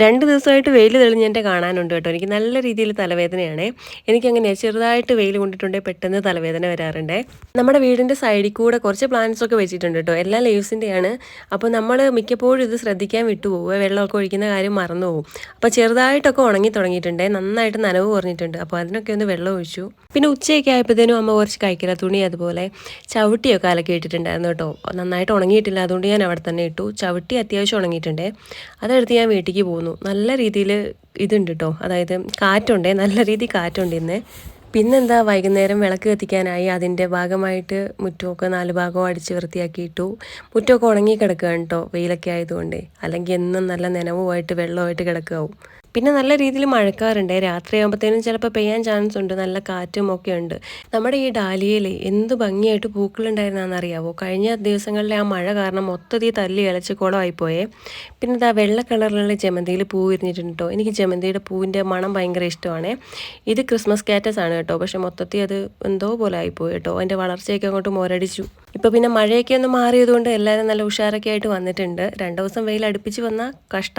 2 ദിവസമായിട്ട് വെയിൽ തെളിഞ്ഞതിൻ്റെ കാണാനുണ്ട് കേട്ടോ. എനിക്ക് നല്ല രീതിയിൽ തലവേദനയാണേ. എനിക്കങ്ങനെയാ ചെറുതായിട്ട് വെയിൽ കൊണ്ടിട്ടുണ്ടെങ്കിൽ പെട്ടെന്ന് തലവേദന വരാറുണ്ടേ. നമ്മുടെ വീടിൻ്റെ സൈഡിൽ കൂടെ കുറച്ച് പ്ലാന്റ്സ് ഒക്കെ വെച്ചിട്ടുണ്ട് കേട്ടോ. എല്ലാം ലീവ്സിൻ്റെയാണ്. അപ്പോൾ നമ്മൾ മിക്കപ്പോഴും ഇത് ശ്രദ്ധിക്കാൻ വിട്ടുപോകും. വെള്ളമൊക്കെ ഒഴിക്കുന്ന കാര്യം മറന്നു പോകും. അപ്പോൾ ചെറുതായിട്ടൊക്കെ ഉണങ്ങി തുടങ്ങിയിട്ടുണ്ടേ. നന്നായിട്ട് നനവ് കുറഞ്ഞിട്ടുണ്ട്. അപ്പോൾ അതിനൊക്കെ ഒന്ന് വെള്ളം ഒഴിച്ചു. പിന്നെ ഉച്ചയൊക്കെ ആയപ്പോഴത്തേനും അമ്മ കുറച്ച് കഴിക്കില്ല തുണി അതുപോലെ ചവിട്ടിയൊക്കെ അലക്കി ഇട്ടിട്ടുണ്ടായിരുന്നു കേട്ടോ. നന്നായിട്ട് ഉണങ്ങിയിട്ടില്ല. അതുകൊണ്ട് ഞാൻ അവിടെ തന്നെ ഇട്ടു. ചവിട്ടി അത്യാവശ്യം ഉണങ്ങിയിട്ടുണ്ടേ. അതെടുത്ത് ഞാൻ വീട്ടിലേക്ക് പോന്നു. നല്ല രീതിയിൽ ഇതുണ്ട് കേട്ടോ. അതായത് കാറ്റുണ്ടേ. നല്ല രീതിയിൽ കാറ്റുണ്ട് ഇന്ന്. പിന്നെന്താ വൈകുന്നേരം വിളക്ക് കത്തിക്കാനായി അതിൻ്റെ ഭാഗമായിട്ട് മുറ്റമൊക്കെ 4 ഭാഗവും അടിച്ച് വൃത്തിയാക്കിയിട്ടു. മുറ്റമൊക്കെ ഉണങ്ങി കിടക്കുകയാണ് കേട്ടോ വെയിലൊക്കെ ആയതുകൊണ്ട്. അല്ലെങ്കിൽ എന്നും നല്ല നനവുമായിട്ട് വെള്ളമായിട്ട് കിടക്കാവും. പിന്നെ നല്ല രീതിയിൽ മഴക്കാറുണ്ട്. രാത്രിയാകുമ്പോഴത്തേനും ചിലപ്പോൾ പെയ്യാൻ ചാൻസ് ഉണ്ട്. നല്ല കാറ്റും ഒക്കെ ഉണ്ട്. നമ്മുടെ ഈ ഡാലിയയിൽ എന്ത് ഭംഗിയായിട്ട് പൂക്കളുണ്ടായിരുന്നതെന്നറിയാവോ? കഴിഞ്ഞ ദിവസങ്ങളിലെ ആ മഴ കാരണം മൊത്തത്തിൽ തല്ലി ഇളച്ച് കുളമായിപ്പോയേ. പിന്നെ ഇതാ വെള്ള കളറിലുള്ള ജമന്തിയിൽ പൂ വിരിഞ്ഞിട്ടുണ്ട് കേട്ടോ. എനിക്ക് ജമന്തിയുടെ പൂവിൻ്റെ മണം ഭയങ്കര ഇഷ്ടമാണ്. ഇത് ക്രിസ്മസ് കാറ്റസ് ആണ് കേട്ടോ. പക്ഷെ മൊത്തത്തിൽ അത് എന്തോ പോലെ ആയിപ്പോയി കേട്ടോ. അതിൻ്റെ വളർച്ചയൊക്കെ അങ്ങോട്ട് മുരടിച്ചു. ഇപ്പോൾ പിന്നെ മഴയൊക്കെ ഒന്ന് മാറിയതുകൊണ്ട് എല്ലാവരും നല്ല ഉഷാറൊക്കെ ആയിട്ട് വന്നിട്ടുണ്ട്. 2 ദിവസം വെയിൽ അടുപ്പിച്ച് വന്നാൽ കഷ്ടം.